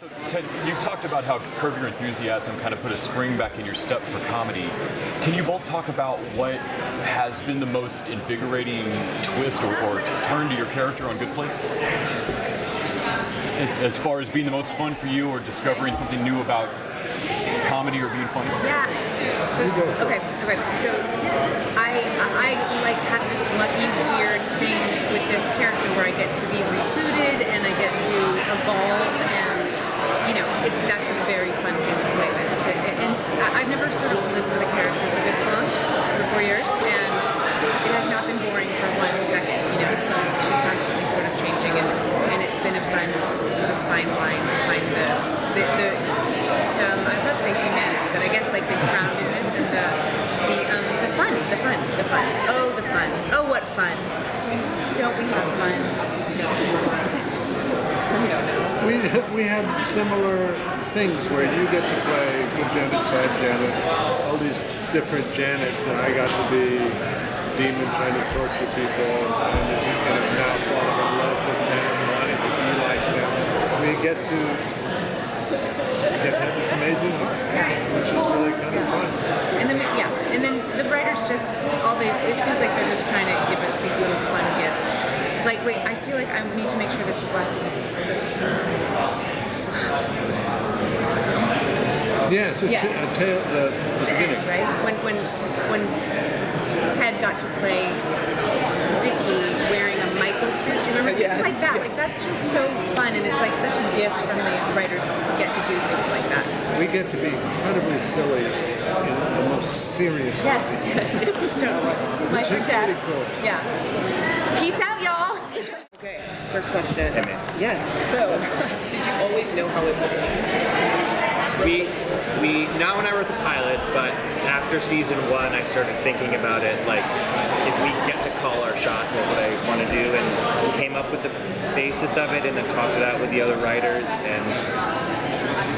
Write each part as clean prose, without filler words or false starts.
So, Ted, you've talked about how Curb Your Enthusiasm kind of put a spring back in your step for comedy. Can you both talk about what has been the most invigorating twist or turn to your character on Good Place? As far as being the most fun for you or discovering something new about comedy or being funny? Yeah. So, okay. So I like have this lucky weird thing with this character where I get to be rebooted and I get to evolve, and that's a very fun thing to play with. And I've never sort of lived with a character for this long, for 4 years, and it has not been boring for 1 second. Because she's constantly sort of changing, and it's been a fun sort of fine line to find the I was about to say humanity, but I guess like the groundedness and the fun. Oh, the fun. Oh, what fun. Don't we have fun? We have similar things where you get to play good Janet, bad Janet, all these different Janets, and I got to be demon trying to torture people, and now falling in love with them, wanting to be like them. We get to have this amazing heart, which is really kind of fun. And then the writers just it feels like they're just trying to give us these little fun gifts. Like, wait, I feel like I need to make sure this was last season. Yeah, so the beginning. Right? When Ted got to play Vicky wearing a Michael suit, do you remember? Yes. Things like that. Like, that's just so fun, and it's like such a gift from the writers to get to do things like that. We get to be incredibly silly in the most serious way. Yes. My Which is Ted. pretty cool. Yeah. Peace out, y'all. Okay, first question. Emmy. Yes. So, did you always know how it would be? We not when I wrote the pilot, but after season 1, I started thinking about it, like if we get to call our shot, what would I want to do? And we came up with the basis of it, and then talked it out with the other writers. And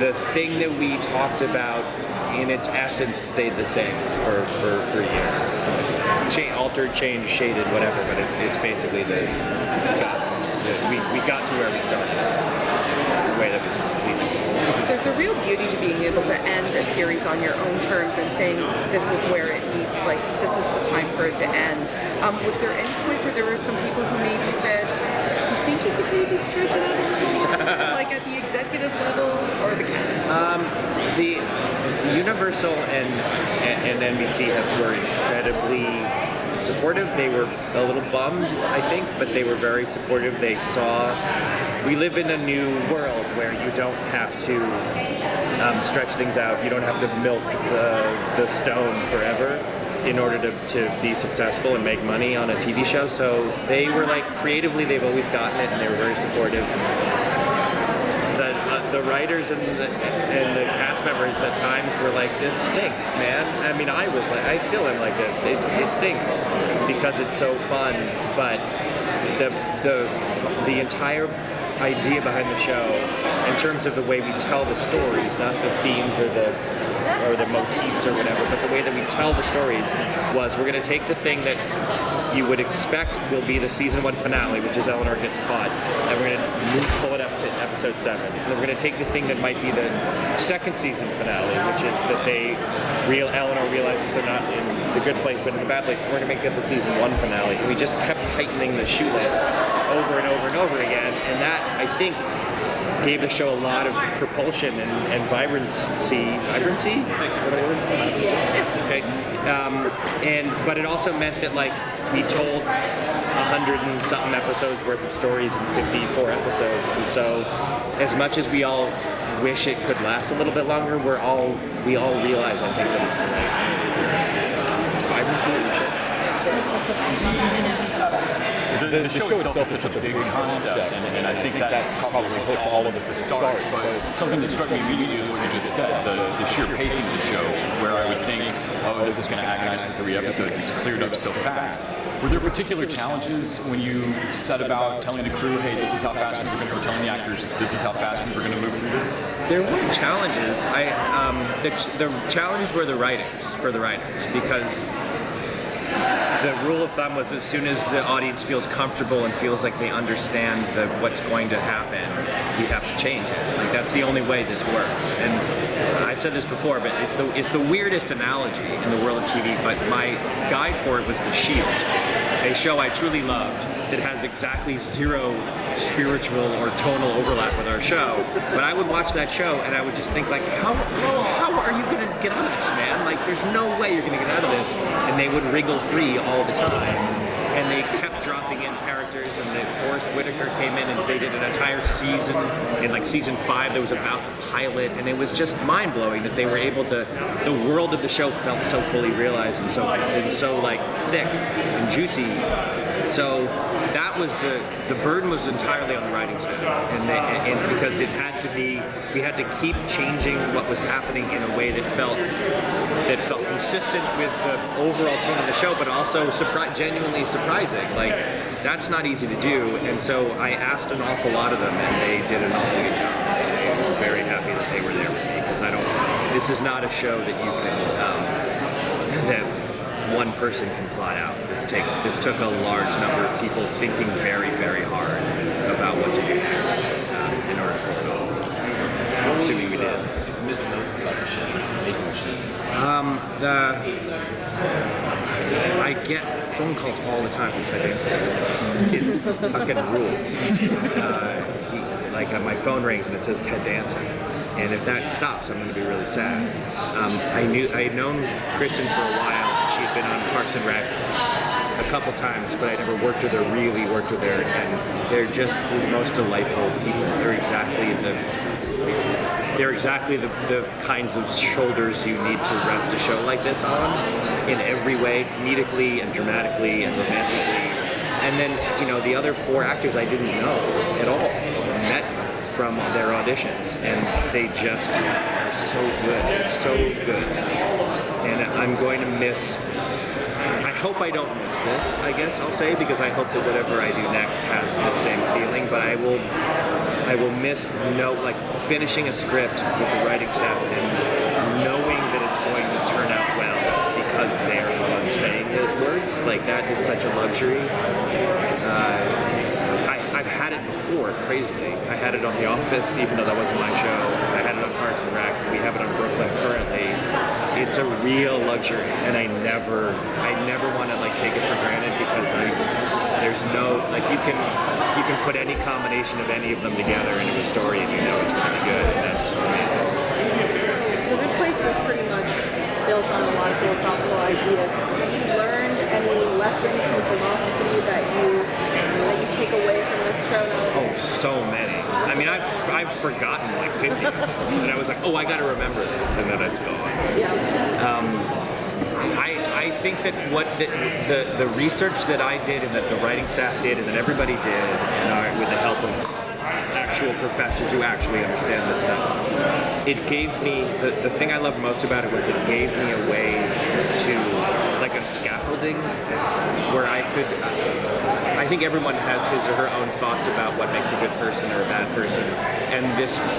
the thing that we talked about, in its essence, stayed the same for years. Altered, changed, shaded, whatever. But it's basically we got to where we started. The way that was pleasing. There's a real beauty to being able to end a series on your own terms and saying this is where it needs, like this is the time for it to end. Was there any point where there were some people who maybe said, you think you could maybe stretch it out a little, like at the executive level or the cast? The Universal and NBC were incredibly supportive. They were a little bummed, I think, but they were very supportive. They saw we live in a new world where you don't have to stretch things out. You don't have to milk the stone forever in order to be successful and make money on a TV show. So they were like, creatively, they've always gotten it, and they were very supportive. The writers and the cast members at times were like, this stinks, man. I mean, I still am like this. It stinks because it's so fun, but the entire idea behind the show, in terms of the way we tell the stories, not the themes or the motifs or whatever, but the way that we tell the stories, was we're going to take the thing that you would expect will be the season 1 finale, which is Eleanor gets caught, and we're going to pull it up to episode 7. And then we're going to take the thing that might be the second season finale, which is that Eleanor realizes they're not in the good place but in the bad place. We're going to make it the season 1 finale. And we just kept tightening the shoelace over and over and over again, and that, I think, gave the show a lot of propulsion and vibrancy. Vibrancy? Okay. But it also meant that, like, we told 100 and something episodes worth of stories in 54 episodes, and so as much as we all wish it could last a little bit longer, we all realize, I think, that it's like vibrancy. The show itself is such a big concept, and I think that probably hooked all of us to start. But something that struck me immediately is what you just said, the sheer pacing of the show, where I would think, oh, this is going to agonize for 3 episodes. It's cleared up so fast. Were there particular challenges when you set about telling the crew, hey, this is how fast we're going to go, telling the actors, this is how fast we're going to move through this? There were challenges. The challenges were for the writers, because the rule of thumb was as soon as the audience feels comfortable and feels like they understand what's going to happen, we have to change it. Like, that's the only way this works. And I've said this before, but it's the weirdest analogy in the world of TV, but my guide for it was The Shield, a show I truly loved that has exactly zero spiritual or tonal overlap with our show. But I would watch that show and I would just think like, how are you gonna get out of this, man? Like, there's no way you're gonna get out of this. And they would wriggle free all the time. And they kept dropping in characters, and then Forrest Whitaker came in and they did an entire season. In like season 5 that was about the pilot, and it was just mind-blowing that they were able to, the world of the show felt so fully realized and so like thick and juicy. So that was the burden was entirely on the writing staff, and because it had to be, we had to keep changing what was happening in a way that felt consistent with the overall tone of the show, but also genuinely surprising. Like, that's not easy to do, and so I asked an awful lot of them, and they did an awful good job. I'm very happy that they were there with me, because this is not a show that you can that one person can plot out. This took a large number of people thinking very, very hard about what to do next in order to pull it off. Assuming we did. Missing those two about the show, making the show. I get phone calls all the time from Ted Danson. It fucking rules. My phone rings and it says Ted Danson. And if that stops, I'm going to be really sad. I had known Kristen for a while. She had been on Parks and Rec a couple times, but I never really worked with her. And they're just the most delightful people. They're exactly the kinds of shoulders you need to rest a show like this on, in every way, comedically and dramatically and romantically. And then, the other 4 actors I didn't know at all, met from their auditions, and they just are so good. They're so good. And I'm going to miss, I hope I don't miss this, I guess I'll say, because I hope that whatever I do next has the same feeling, but I will miss finishing a script with the writing staff and knowing that it's going to turn out well because they're the ones saying the words. Like, that is such a luxury. I've had it before, crazily. I had it on The Office, even though that wasn't my show. I had it on Parks and Rec. We have it on Brooklyn currently. It's a real luxury, and I never want to take it for granted, because there's no, you can put any combination of any of them together into a story and it's going to be good, and that's amazing. The Good Place is pretty much built on a lot of philosophical ideas. Have you learned any lessons from philosophy that you take away from this show? Oh, so many. I mean, I've forgotten 50 of them, and I was like, I got to remember this, and then it's gone. I think that what the research that I did, and that the writing staff did, and that everybody did, and with the help of actual professors who actually understand this stuff, it gave me, the thing I loved most about it was it gave me a way to, a scaffolding where I think everyone has his or her own thoughts about what makes a good person or a bad person, and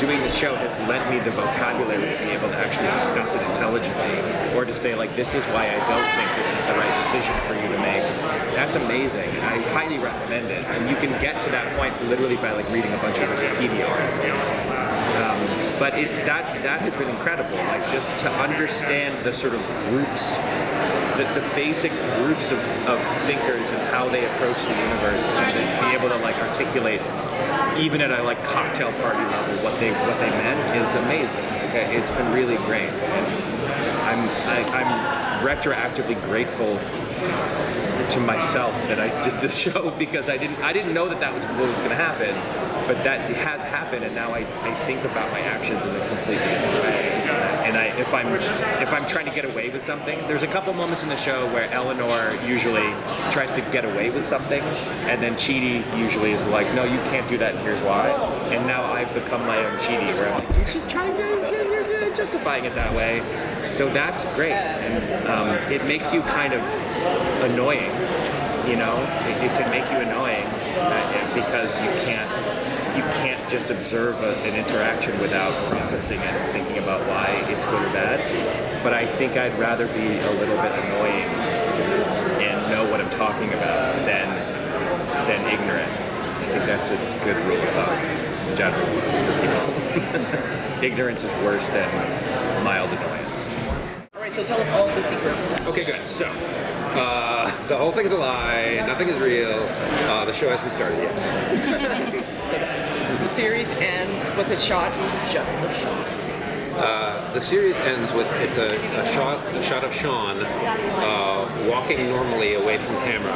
doing the show has lent me the vocabulary to be able to actually discuss it intelligently, or to say this is why I don't think this is the right decision for you to make. That's amazing. I highly recommend it, and you can get to that point literally by reading a bunch of Wikipedia articles. But that has been incredible, just to understand the sort of groups, the basic groups of thinkers and how they approach the universe, and to be able to articulate, even at a cocktail party level, what they meant is amazing. Okay? It's been really great, and I'm retroactively grateful to myself that I did this show, because I didn't know that was what was going to happen, but that has happened, and now I think about my actions in a completely different way. And if I'm trying to get away with something, there's a couple moments in the show where Eleanor usually tries to get away with something, and then Chidi usually is like, no, you can't do that, and here's why. And now I've become my own Chidi, where I'm like, you're just trying to justifying it that way. So that's great, and it makes you kind of annoying, it can make you annoying, because you can't just observe an interaction without processing it and thinking about why it's good or bad. But I think I'd rather be a little bit annoying and know what I'm talking about than ignorant. I think that's a good rule of thumb. judge. Ignorance is worse than mild annoyance. All right, so tell us all the secrets. Okay, good. So, the whole thing's a lie. Nothing is real. The show hasn't started yet. The series ends with a shot, just a shot. The series ends with a shot of Sean walking normally away from camera,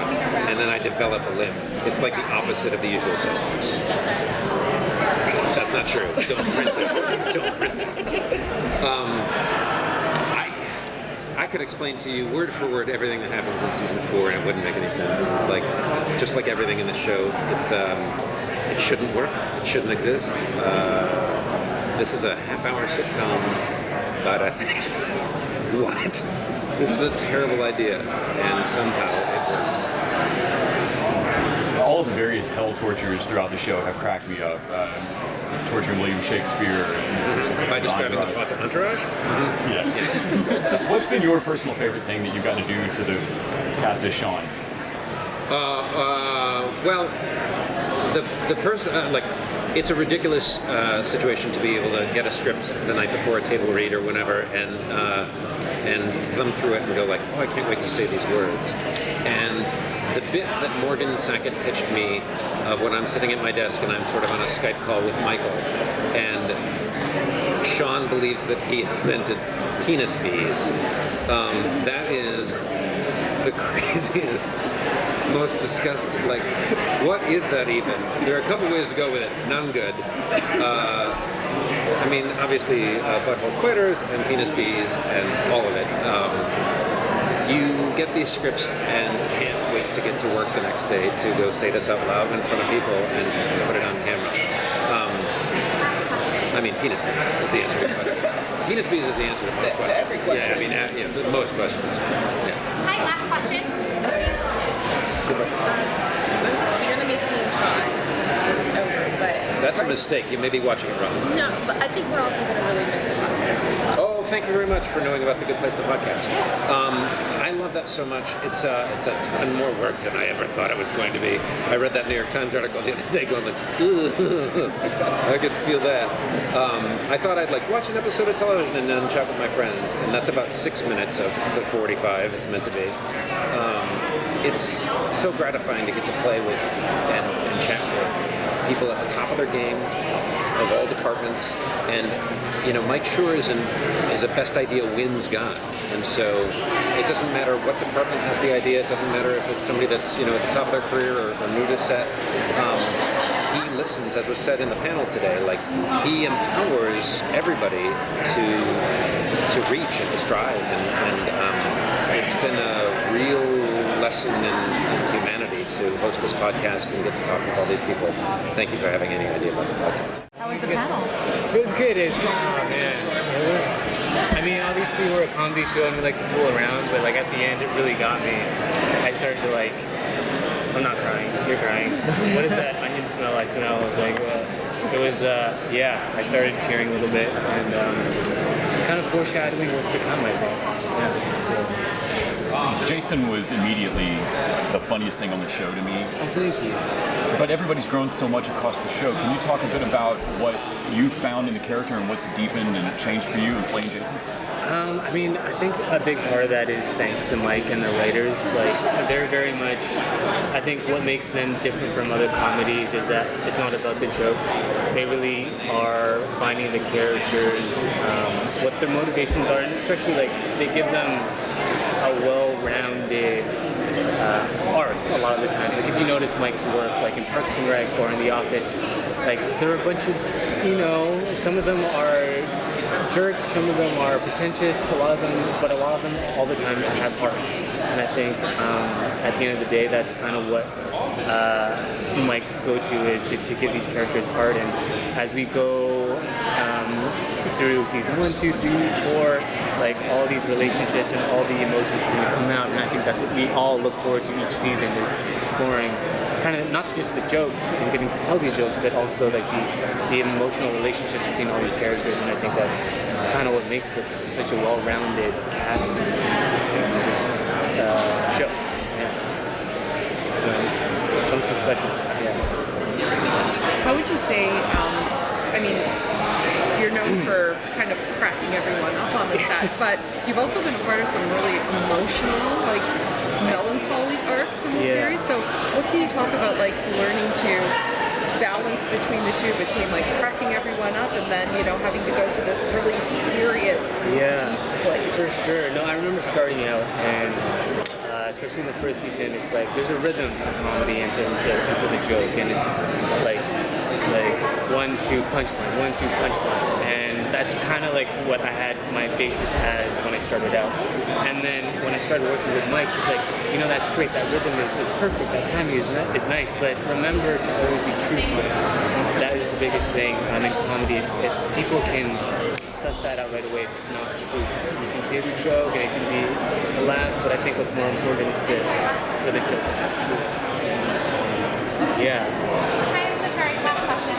and then I develop a limp. It's like the opposite of The Usual Suspects. That's not true. Don't print them. Don't print them. I could explain to you word for word everything that happens in season 4, and it wouldn't make any sense. Like, just like everything in the show, it shouldn't work. It shouldn't exist. This is a half-hour sitcom, but I think, what? This is a terrible idea, and somehow it works. All of the various hell tortures throughout the show have cracked me up. Torturing William Shakespeare. By describing the plot to Entourage? Yes. What's been your personal favorite thing that you've got to do to the cast as Sean? Well, the person, it's a ridiculous situation to be able to get a script the night before a table read or whenever, and thumb through it and go like, oh, I can't wait to say these words. And the bit that Morgan Sackett pitched me of when I'm sitting at my desk and I'm sort of on a Skype call with Michael, and Sean believes that he invented penis bees. That is the craziest, most disgusting, like, what is that even? There are a couple ways to go with it, none good. I mean, obviously, butthole spiders and penis bees and all of it. You get these scripts and can't wait to get to work the next day to go say this out loud in front of people and put it on camera. I mean, penis bees is the answer to the question. Penis bees is the answer to most questions. Every question. Yeah, I mean, most questions. Yeah. Hi, last question. You're gonna miss season 5. But That's a mistake. You may be watching it wrong. no, but I think we're also gonna really miss the podcast. Oh, thank you very much for knowing about the Good Place, the podcast. I love that so much. It's a ton more work than I ever thought it was going to be. I read that New York Times article the other day going like, I could feel that. I thought I'd watch an episode of television and then chat with my friends, and that's about 6 minutes of the 45 it's meant to be. It's so gratifying to get to play with and chat with people at the top of their game, of all departments, and Mike Schur is a best idea wins guy, and so it doesn't matter what department has the idea. It doesn't matter if it's somebody that's at the top of their career or new to set. He listens, as was said in the panel today. Like, he empowers everybody to reach and to strive, and it's been a real lesson in humanity to host this podcast and get to talk with all these people. Thank you for having any idea about the podcast. How was the panel? It was good. It was. I mean, obviously we're a comedy show and we like to fool around, but at the end it really got me. I started to I'm not crying. You're crying. What is that onion smell I smell? I was like, I started tearing a little bit and kind of foreshadowing what's to come, I think. Yeah. Jason was immediately the funniest thing on the show to me. Oh, thank you. But everybody's grown so much across the show. Can you talk a bit about what you found in the character and what's deepened and changed for you in playing Jason? I mean, I think a big part of that is thanks to Mike and the writers. They're very much, I think what makes them different from other comedies is that it's not about the jokes. They really are finding the characters, what their motivations are, and especially they give them a well-rounded arc a lot of the times. If you notice Mike's work, in Parks and Rec or in The Office, there are a bunch of, some of them are jerks, some of them are pretentious, but a lot of them all the time have heart. And I think at the end of the day, that's kind of what Mike's go-to is to give these characters heart. And as we go through season 1, 2, 3, 4, all these relationships and all the emotions to come out, and I think that's what we all look forward to each season, is exploring kind of not just the jokes and getting to tell these jokes, but also the emotional relationship between all these characters, and I think that's kind of what makes it such a well-rounded cast and show. Yeah. So it's something special. Yeah. How would you say, I mean, you're known for kind of cracking everyone up on the set, but you've also been a part of some really emotional, like, melancholy arcs in the series. So what can you talk about, like, learning to balance between the two, between, like, cracking everyone up and then, you know, having to go to this really serious, deep place? For sure. No, I remember starting out and especially in the first season, it's like there's a rhythm to comedy and to the joke, and it's like 1-2 punchline, and that's kind of like what I had my basis as when I started out. And then when I started working with Mike, he's like, you know, that's great, that rhythm is perfect, that timing is nice, but remember to always be truthful. That is the biggest thing in comedy. If people can suss that out right away, if it's not true, you can say the joke and it can be a laugh, but I think what's more important is for the joke to have truth. Yeah. Hi, I'm so sorry. Last question.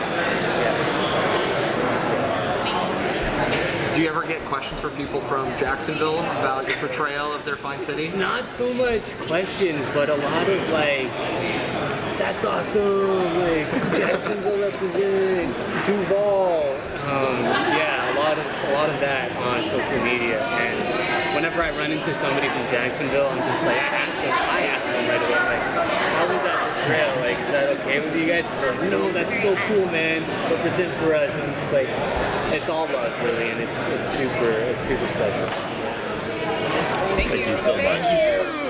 Do you ever get questions from people from Jacksonville about your portrayal of their fine city? Not so much questions, but a lot of like, that's awesome, like Jacksonville represent, Duval. Yeah, a lot of that on social media. And whenever I run into somebody from Jacksonville, I'm just like, I ask them right away, like, how was that portrayal? Like, is that okay with you guys? They're like, no, that's so cool, man. Represent for us. And I'm just like, it's all love, really, and it's super special. Thank you so much. Thank you.